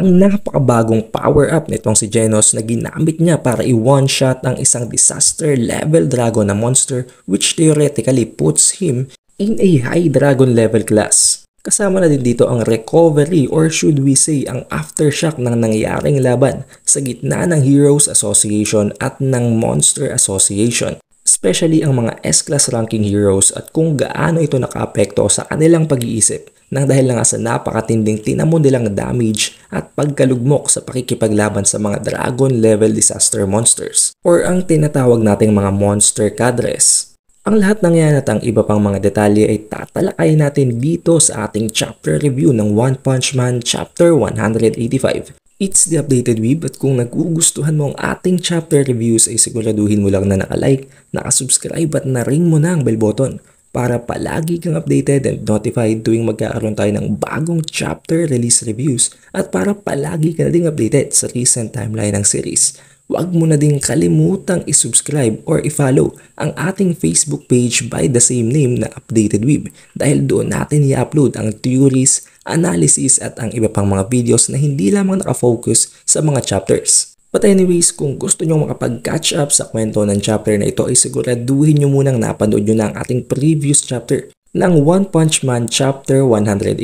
ang napakabagong power-up nitong si Genos na ginamit niya para i-one-shot ang isang disaster level dragon na monster which theoretically puts him in a high dragon level class. Kasama na din dito ang recovery or should we say ang aftershock ng nangyaring laban sa gitna ng Heroes Association at ng Monster Association. Especially ang mga S-class ranking heroes at kung gaano ito nakaapekto sa kanilang pag-iisip nang dahil lang sa napakatinding tinamon nilang damage at pagkalugmok sa pakikipaglaban sa mga dragon level disaster monsters or ang tinatawag nating mga monster cadres. Ang lahat ng yan at ang iba pang mga detalye ay tatalakay natin dito sa ating chapter review ng One Punch Man Chapter 185. It's the Updated Weeb at kung nagugustuhan mo ang ating chapter reviews ay siguraduhin mo lang na nakalike, nakasubscribe at na-ring mo na ang bell button para palagi kang updated and notified tuwing magkakaroon tayo ng bagong chapter release reviews at para palagi ka na ding updated sa recent timeline ng series. Huwag mo na din kalimutang isubscribe or i-follow ang ating Facebook page by the same name na Updated Weeb dahil doon natin i-upload ang theories, analysis at ang iba pang mga videos na hindi lamang nakafocus sa mga chapters. But anyways, kung gusto nyo makapag-catch up sa kwento ng chapter na ito ay siguraduhin nyo munang napanood nyo na ang ating previous chapter ng One Punch Man Chapter 184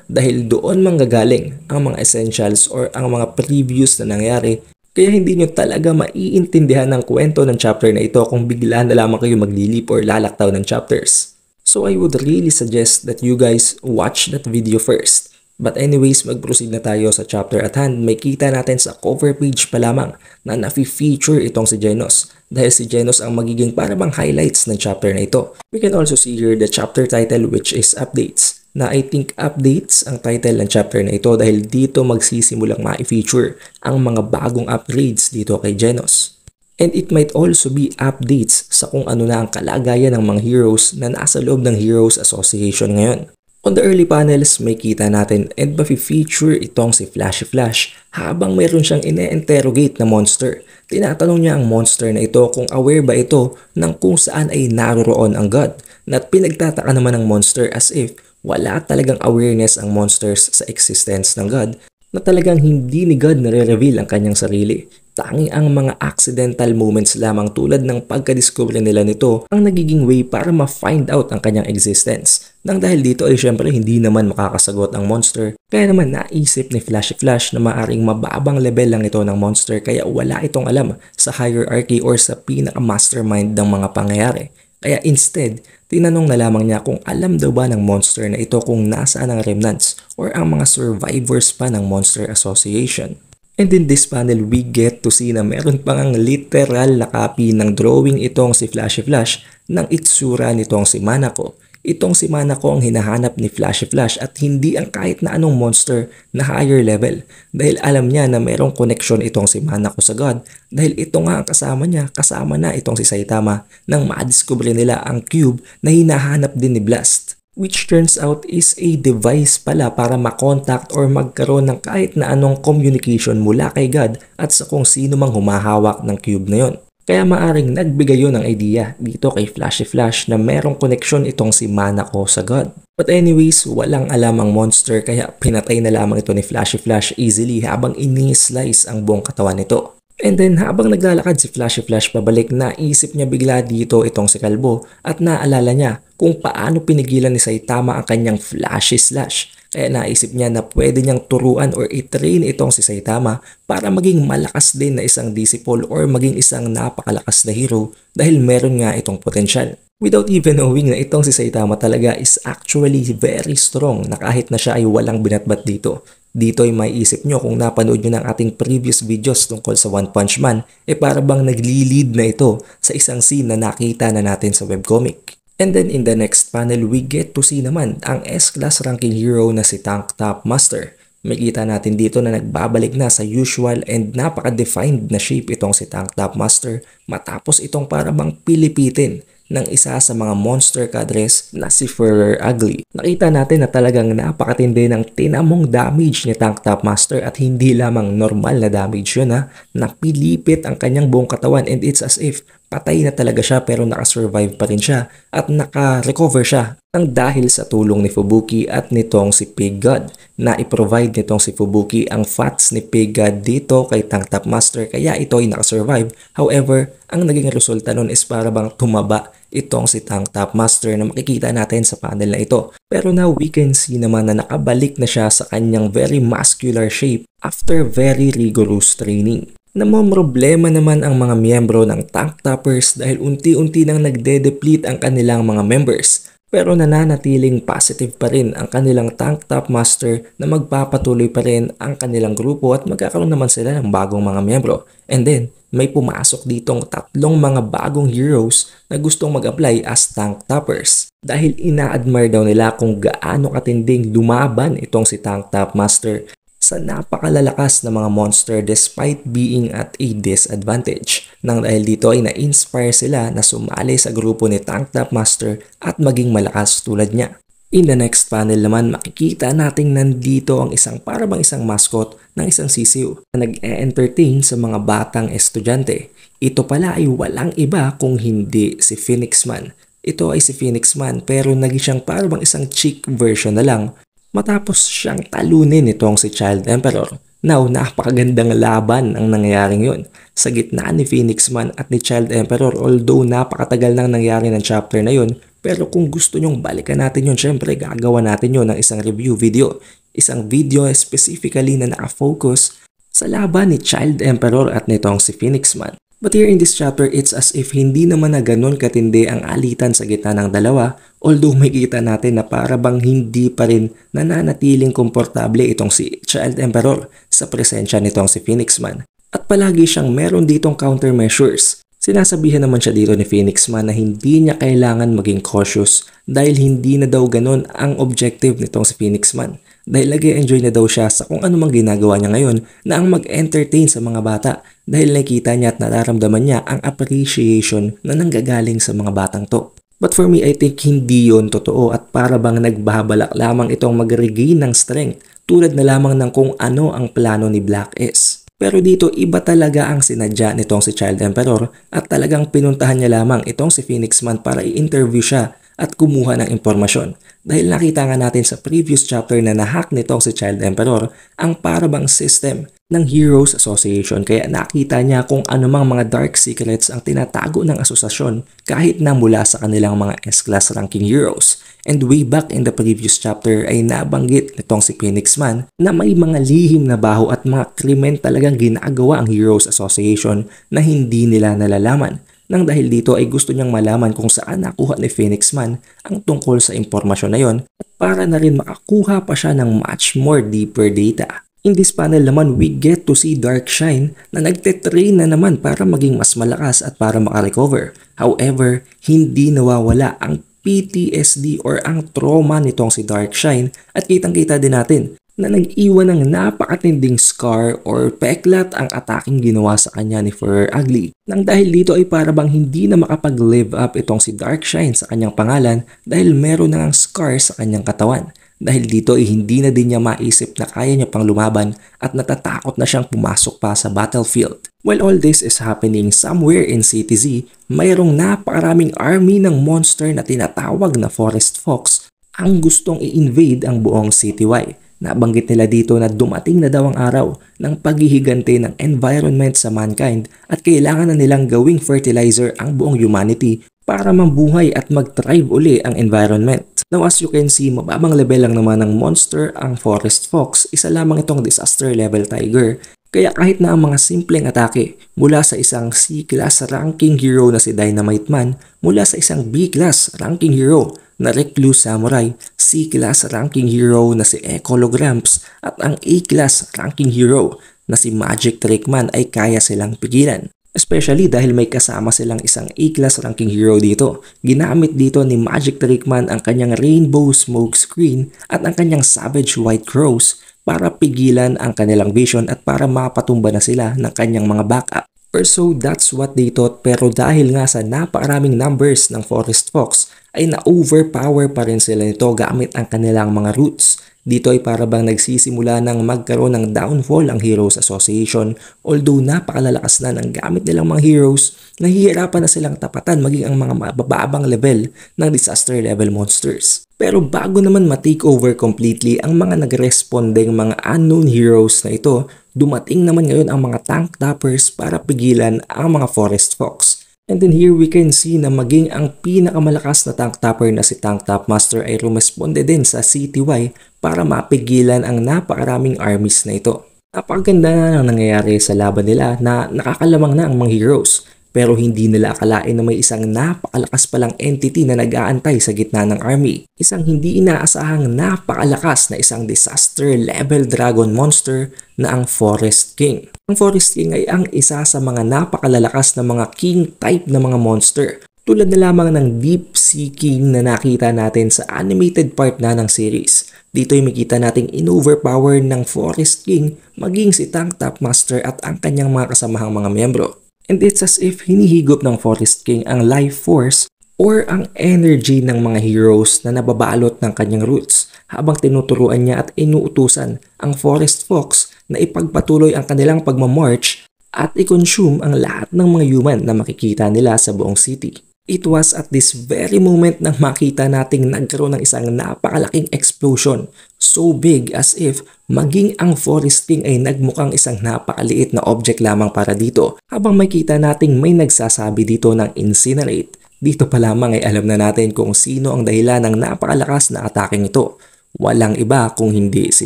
dahil doon manggagaling ang mga essentials or ang mga previews na nangyari. Kaya hindi nyo talaga maiintindihan ng kwento ng chapter na ito kung bigla na lamang kayo maglilip or lalaktaw ng chapters. So I would really suggest that you guys watch that video first. But anyways, mag-proceed na tayo sa chapter at hand. May kita natin sa cover page pa lamang na nafi-feature itong si Genos. Dahil si Genos ang magiging parang highlights ng chapter na ito. We can also see here the chapter title which is Updates. Na I think updates ang title ng chapter na ito dahil dito magsisimulang ma-feature ang mga bagong upgrades dito kay Genos. And it might also be updates sa kung ano na ang kalagayan ng mga heroes na nasa loob ng Heroes Association ngayon. On the early panels, may kita natin and mafe-feature itong si Flashy Flash habang mayroon siyang ine-interrogate na monster. Tinatanong niya ang monster na ito kung aware ba ito ng kung saan ay naroon ang God. At pinagtataka naman ng monster as if wala talagang awareness ang monsters sa existence ng God na talagang hindi ni God nare-reveal ang kanyang sarili. Tanging ang mga accidental moments lamang tulad ng pagkadiscover nila nito ang nagiging way para ma-find out ang kanyang existence. Nang dahil dito ay syempre hindi naman makakasagot ang monster. Kaya naman naisip ni Flashy Flash na maaring mababang level lang ito ng monster kaya wala itong alam sa hierarchy or sa pinaka-mastermind ng mga pangyayari. Kaya instead, tinanong na lamang niya kung alam daw ba ng monster na ito kung nasaan ang remnants or ang mga survivors pa ng Monster Association. And in this panel, we get to see na meron pang literal na copy ng drawing itong si Flashy Flash ng itsura nitong si Manako. Itong si Manako ang hinahanap ni Flashy Flash at hindi ang kahit na anong monster na higher level dahil alam niya na merong connection itong si Manako sa God dahil ito nga ang kasama niya, kasama na itong si Saitama nang madiscover nila ang cube na hinahanap din ni Blast. Which turns out is a device pala para makontakt or magkaroon ng kahit na anong communication mula kay God at sa kung sino mang humahawak ng cube na yon. Kaya maaring nagbigay yun ng idea dito kay Flashy Flash na merong connection itong si Manako sa God. But anyways, walang alam ang monster kaya pinatay na lamang ito ni Flashy Flash easily habang ini-slice ang buong katawan nito. And then habang naglalakad si Flashy Flash pabalik, naisip niya bigla dito itong si Kalbo at naalala niya kung paano pinigilan ni Saitama ang kanyang Flashy Slash. Kaya naisip niya na pwede niyang turuan or i-train itong si Saitama para maging malakas din na isang disciple or maging isang napakalakas na hero dahil meron nga itong potensyal. Without even knowing na itong si Saitama talaga is actually very strong na kahit na siya ay walang binatbat dito. Dito ay may isip nyo kung napanood nyo ng ating previous videos tungkol sa One Punch Man, para bang nagli-lead na ito sa isang scene na nakita na natin sa webcomic. And then in the next panel, we get to see naman ang S-class ranking hero na si Tank Top Master. Makita natin dito na nagbabalik na sa usual and napaka-defined na shape itong si Tank Top Master matapos itong parabang pilipitin ng isa sa mga monster cadres na si Führer Ugly. Nakita natin na talagang napakatindi ng tinamong damage ni Tank Top Master at hindi lamang normal na damage yun, napilipit ang kanyang buong katawan and it's as if patay na talaga siya pero nakasurvive pa rin siya at naka-recover siya ang dahil sa tulong ni Fubuki at nitong si Pig God na i-provide nitong si Fubuki ang fats ni Pig God dito kay Tank Top Master kaya ito ay nakasurvive. However, ang naging resulta nun is para bang tumaba itong si Tank Top Master na makikita natin sa panel na ito. Pero now we can see naman na nakabalik na siya sa kanyang very muscular shape after very rigorous training. Namomroblema naman ang mga miyembro ng Tank Toppers dahil unti-unti nang nagde-deplete ang kanilang mga members. Pero nananatiling positive pa rin ang kanilang Tank Top Master na magpapatuloy pa rin ang kanilang grupo at magkakaroon naman sila ng bagong mga miyembro. And then, may pumasok ditong tatlong mga bagong heroes na gustong mag-apply as Tank Toppers. Dahil ina-admire daw nila kung gaano katinding lumaban itong si Tank Top Master sa napakalalakas na mga monster despite being at a disadvantage. Nang dahil dito ay na-inspire sila na sumali sa grupo ni Tank Top Master at maging malakas tulad niya. In the next panel naman makikita nating nandito ang parang isang mascot ng isang sisiw na nag-e-entertain sa mga batang estudyante. Ito pala ay walang iba kung hindi si Phoenix Man. Ito ay si Phoenix Man pero naging siyang parang isang chick version na lang matapos siyang talunin itong si Child Emperor. Now, napakagandang laban ang nangyayaring yun. Sa gitna ni Phoenix Man at ni Child Emperor, although napakatagal nang nangyari ng chapter na yun, pero kung gusto nyong balikan natin yun, syempre gagawa natin yun ng isang review video. Isang video specifically na nakafocus sa laban ni Child Emperor at nitong si Phoenix Man. But here in this chapter, it's as if hindi naman na ganun katindi ang alitan sa gitna ng dalawa, although makikita natin na para bang hindi pa rin nananatiling komportable itong si Child Emperor sa presensya nitong si Phoenix Man. At palagi siyang meron ditong countermeasures. Sinasabihan naman siya dito ni Phoenix Man na hindi niya kailangan maging cautious dahil hindi na daw ganun ang objective nitong si Phoenix Man. Dahil nag-enjoy na daw siya sa kung ano mang ginagawa niya ngayon na ang mag-entertain sa mga bata dahil nakita niya at nararamdaman niya ang appreciation na nanggagaling sa mga batang to. But for me, I think hindi yon totoo at para bang nagbabalak lamang itong mag-regain ng strength tulad na lamang ng kung ano ang plano ni Black S. Pero dito iba talaga ang sinadya nitong si Child Emperor at talagang pinuntahan niya lamang itong si Phoenix Man para i-interview siya at kumuha ng impormasyon. Dahil nakita nga natin sa previous chapter na nahack nitong si Child Emperor ang parabang system ng Heroes Association kaya nakita niya kung anumang mga dark secrets ang tinatago ng asosasyon kahit na mula sa kanilang mga S-class ranking heroes. And way back in the previous chapter ay nabanggit nitong si Phoenix Man na may mga lihim na baho at mga krimen talagang ginagawa ang Heroes Association na hindi nila nalalaman. Nang dahil dito ay gusto niyang malaman kung saan nakuha ni Phoenix Man ang tungkol sa impormasyon na yon at para na rin makakuha pa siya ng much more deeper data. In this panel naman, we get to see Darkshine na nagte-train na naman para maging mas malakas at para makarecover. However, hindi nawawala ang PTSD or ang trauma nitong si Darkshine at kitang-kita din natin na nag-iwan ng napakatinding scar or peklat ang ataking ginawa sa kanya ni Fur Ugly. Nang dahil dito ay para bang hindi na makapag-live up itong si Darkshine sa kanyang pangalan dahil meron na ng scar sa kanyang katawan. Dahil dito ay hindi na din niya maisip na kaya niya pang lumaban at natatakot na siyang pumasok pa sa battlefield. While all this is happening somewhere in City Z, mayroong napakaraming army ng monster na tinatawag na Forest Fox ang gustong i-invade ang buong City Y. Nabanggit nila dito na dumating na daw ang araw ng paghihigante ng environment sa mankind at kailangan na nilang gawing fertilizer ang buong humanity para mabuhay at mag-thrive uli ang environment. Now as you can see, mababang level lang naman ng monster ang Forest Fox, isa lamang itong disaster level tiger. Kaya kahit na ang mga simpleng atake mula sa isang C-class ranking hero na si Dynamite Man, mula sa isang B-class ranking hero na Recluse Samurai, C-class ranking hero na si Ecologramps at ang A-class ranking hero na si Magic Trickman ay kaya silang pigilan. Especially dahil may kasama silang isang A-class ranking hero dito. Ginamit dito ni Magic Trickman ang kanyang Rainbow Smoke Screen at ang kanyang Savage White Crows para pigilan ang kanilang vision at para mapatumba na sila ng kanyang mga backup. Or so that's what they thought, pero dahil nga sa napakaraming numbers ng Forest Fox ay na-overpower pa rin sila nito gamit ang kanilang mga roots. Dito ay para bang nagsisimula ng magkaroon ng downfall ang Heroes Association. Although napakalalakas na ng gamit nilang mga heroes, nahihirapan na silang tapatan maging ang mga mababang level ng disaster level monsters. Pero bago naman ma-take over completely ang mga nagrespondeng mga unknown heroes na ito, dumating naman ngayon ang mga tank toppers para pigilan ang mga forest fox. And then here we can see na maging ang pinakamalakas na tank topper na si Tank Top Master ay rumesponde din sa CTY para mapigilan ang napakaraming armies na ito. Napakaganda na ang nangyayari sa laban nila na nakakalamang na ang mga heroes. Pero hindi nila akalain na may isang napakalakas palang entity na nag-aantay sa gitna ng army. Isang hindi inaasahang napakalakas na isang disaster level dragon monster na ang Forest King. Ang Forest King ay ang isa sa mga napakalalakas na mga king type na mga monster. Tulad na lamang ng Deep Sea King na nakita natin sa animated part na ng series. Dito ay makita nating in-overpower ng Forest King maging si Tank Top Master at ang kanyang mga kasamahang mga miyembro. And it's as if hinihigop ng Forest King ang life force or ang energy ng mga heroes na nababalot ng kanyang roots habang tinuturuan niya at inuutusan ang Forest Fox na ipagpatuloy ang kanilang pagmamarch at i-consume ang lahat ng mga human na makikita nila sa buong city. It was at this very moment na makita nating nagkaroon ng isang napakalaking explosion. So big as if maging ang Forest King ay nagmukhang isang napakaliit na object lamang para dito. Habang makita nating may nagsasabi dito ng incinerate, dito pa lamang ay alam na natin kung sino ang dahilan ng napakalakas na ataking ito. Walang iba kung hindi si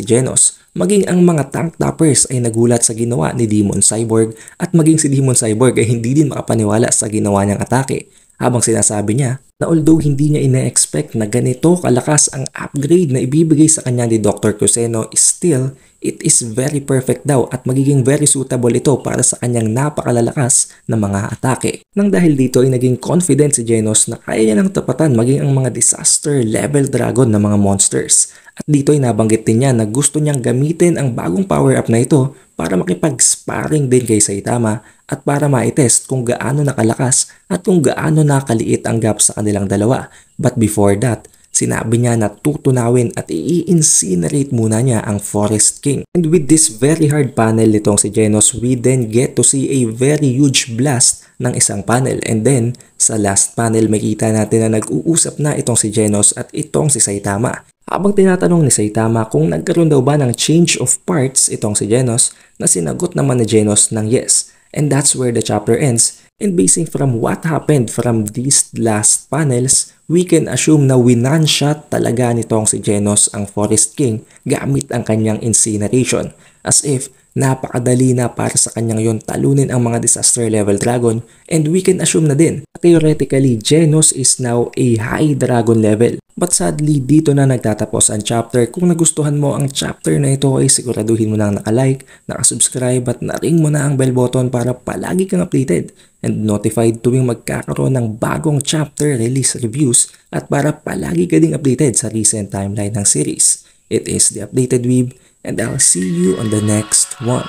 Genos. Maging ang mga tank toppers ay nagulat sa ginawa ni Demon Cyborg at maging si Demon Cyborg ay hindi din makapaniwala sa ginawa niyang atake. Habang sinasabi niya na although hindi niya ina-expect na ganito kalakas ang upgrade na ibibigay sa kanya ni Dr. Cuseno, still, it is very perfect daw at magiging very suitable ito para sa kanyang napakalalakas na mga atake. Nang dahil dito ay naging confident si Genos na kaya niya nang tapatan maging ang mga disaster level dragon na mga monsters. At dito ay nabanggit din niya na gusto niyang gamitin ang bagong power-up na ito para makipag-sparring din kay Saitama at para ma-test kung gaano nakalakas at kung gaano nakaliit ang gap sa kanilang dalawa. But before that, sinabi niya na tutunawin at i-incinerate muna niya ang Forest King. And with this very hard panel nitong si Genos, we then get to see a very huge blast ng isang panel. And then, sa last panel, makita natin na nag-uusap na itong si Genos at itong si Saitama. Habang tinatanong ni Saitama kung nagkaroon daw ba ng change of parts itong si Genos, na sinagot naman ni Genos ng yes. And that's where the chapter ends. And basing from what happened from these last panels, we can assume na winan-shot talaga nitong si Genos ang Forest King gamit ang kanyang incineration. As if napakadali na para sa kanyang yon talunin ang mga disaster level dragon, and we can assume na din theoretically Genos is now a high dragon level. But sadly, dito na nagtatapos ang chapter. Kung nagustuhan mo ang chapter na ito ay siguraduhin mo na naka-like, naka-subscribe at na-ring mo na ang bell button para palagi kang updated and notified tuwing magkakaroon ng bagong chapter release reviews at para palagi ka ding updated sa recent timeline ng series. It is The Updated Weeb and I'll see you on the next one.